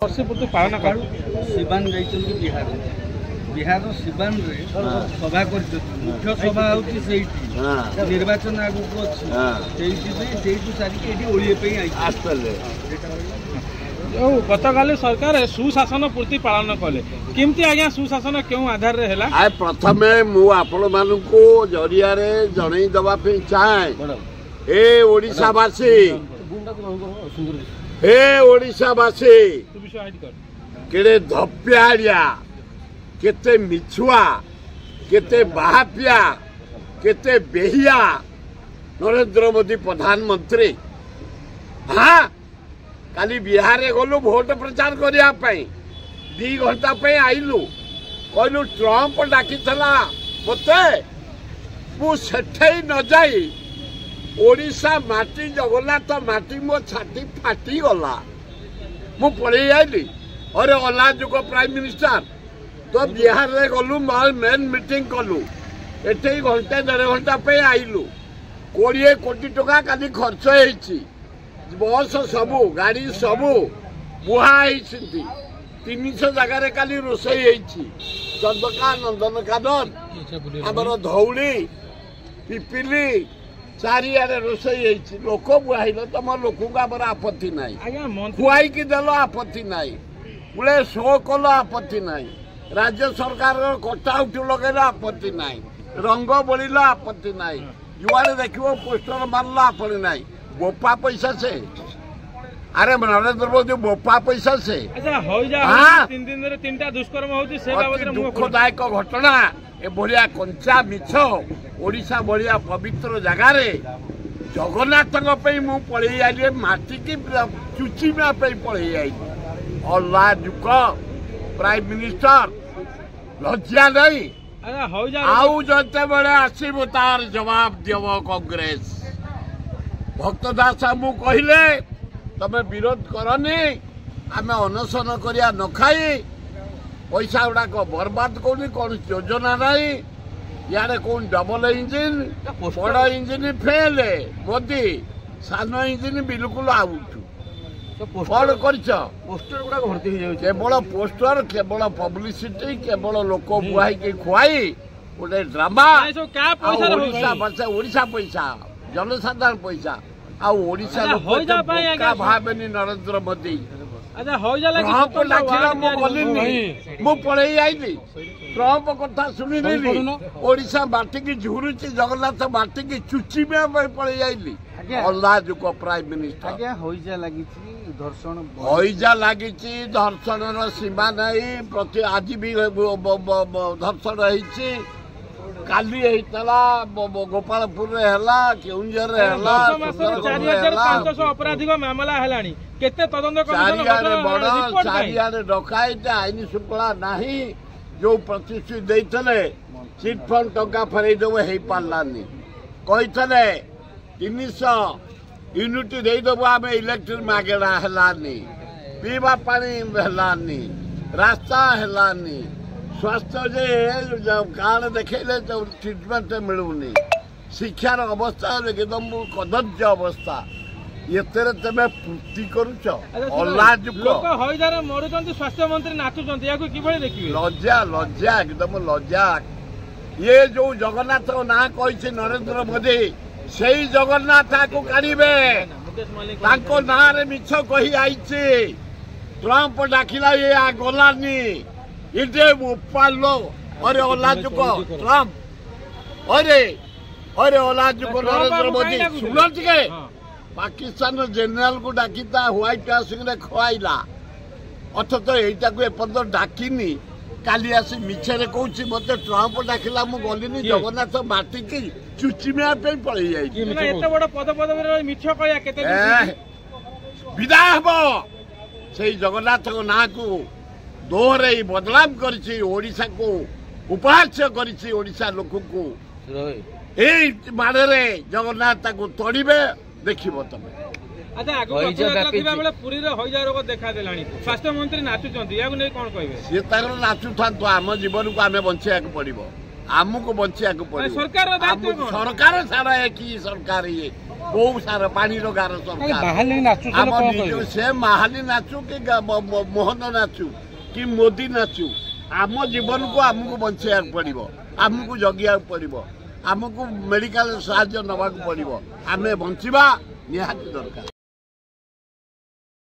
पालन कर सिवान जाइछन्ति बिहार सिवान रे सभा कर मुख्य सभा होची सेठी निर्वाचन आगु को अछि सेठी सारी एठी ओळिए पे आइले गतकाली सरकार सुशासन पूर्ति पालन कले केमती आज्ञा सुशासन क्यों आधार रे हैला आ प्रथमे मु आपण मानकू जरिया रे जणै दबा पे चाहे ए ओडिसावासी हे ओडिसावासी केड़े धप्याड़िया केते मिछुआ केते बाहापिया केते बेहिया नरेंद्र मोदी प्रधानमंत्री हाँ काली बिहार गलु भोट प्रचार करने 2 घंटा पे आइलु कहलु ट्रंप डाकी मते मुझे न जाई ओडिशा माटी जगन्नाथ माटी मो छाती फाटी गला मु पड़े आइली अरे अला जुग प्राइम मिनिस्टर तो बिहार रे गलु माल मेन मीटिंग कलु एटे घंटे 1.5 घंटा पे आइलु 20 कोटी टका काली खर्च होईची बस सबू गाड़ी सबू बुहा 300 जगार काली रोसई होईची चंदका नंदनकानन हमर धौली पिपिली चारियारे रोसई लोक बुहाइल तुम लोक आमर आपत्ति ना खुआई की देल आपत्ति ना बोले शो कल आपत्ति ना राज्य सरकार कटाउट लगे आपत्ति ना रंग बोल आपत्ति ना जुआड़े देख पोस्टर मारल आपत्ति ना बोपा पैसा से अरे नरेंद्र मोदी बोपा पैसा से दुखदायक घटना ए भलिया कंचा मिछ ओडिशा भलिया पवित्र जगार जगन्नाथ मु पड़े आई माटी की चुचिमा पड़े आई अल्लाह जुक प्राइम मिनिस्टर लज्जा नहीं आउ जते बड़े आसब तार जवाब देव कांग्रेस भक्तदास आमु कहले तमे विरोध करनी आमे अनशन करिया न खाई पैसा गुड़ाक बर्बाद कौन कौन योजना नहीं यारे कौन डबल इंजिन बड़ इंजिन फेल मोदी सान इंजिन बिल्कुल आउट कौन पोस्टर गुड़ा भर्ती केवल पोस्टर केवल पब्लिसिटी केवल लोक बुआई के खुआई गोटे ड्रामा ओडिशा पैसा जनसाधारण पैसा आशा लोक भावेनी नरेंद्र मोदी ट्रंप डाकिला मु पड़े आईली ट्रंप कथा शुणी ओडिशा माटी की झुरुची जगन्नाथ माटी की चुचिमा पड़े आईली अल्लाह जुक प्राइम मिनिस्टर हईजा लगी धर्षण सीमा नहीं प्रति आज भी धर्षण होती काली गोपालपुर केउंझर अपराधिक मामला चारियाडे डकायत आईन श्रृंखला नहीं जो प्रतिश्रुति देते चिट फंड टंका फेरईदेव हो पारानी कही 300 यूनिट देदेव आम इलेक्ट्रिक मागेड़ा है पीवा पानी है रास्ता है स्वास्थ्य कार्ड देखेले ट्रिटमेंट मिलूनी शिक्षार अवस्था एकदम कदर्य अवस्था ये तमे पूर्ति करुच मरुंट स्वास्थ्य मंत्री नाचुंट लज्जा लज्जा एकदम लज्जा ये जो जगन्नाथ ना कही नरेंद्र मोदी से जगन्नाथ को काढ़े ना मिछ कही आई ट्रंप डाकिला ये गलानी इटे उपालो अरे ओलाजुक ट्रंप अरे ओलाजुक नरेंद्र मोदी सुन टे पाकिस्तान जेनेल को डाकिता व्हाइट हाउस खुआईला अथच यहीटा को एपर्त डाकिनी काली आसी मिछे कौच मत ट्रंप डाकिला मु गलिनी जगन्नाथ माटी की चुचिमा पड़े विदा हम से जगन्नाथ ना को दोहरे बदनाम करिछी को उपहास्य करिछी ओडिशा लोक को मारे जगन्नाथ को तोड़े देखिबो तमे स्वास्थ्य मंत्री नाचुंट सी नाचु था आम जीवन को आम बचा पड़ो आमको बचा पड़ो सरकार सारा कि सरकार ये କୋଉ ସାର ପାଣିର ଗାର ସରକାର ଆମ ନିଜ ସେ ମାହାଲି ନାଚୁ କି ମୋହନ ନାଚୁ କି ମୋଦି ନାଚୁ ଆମ ଜୀବନକୁ ଆମକୁ ବଞ୍ଚେଇବାକୁ ପଡ଼ିବ ଆମକୁ ଜଗିବାକୁ ପଡ଼ିବ ଆମକୁ ମେଡିକାଲ ସାହାଯ୍ୟ ନେବାକୁ ପଡ଼ିବ ଆମେ ବଞ୍ଚିବା ନିହାତି ଦରକାର।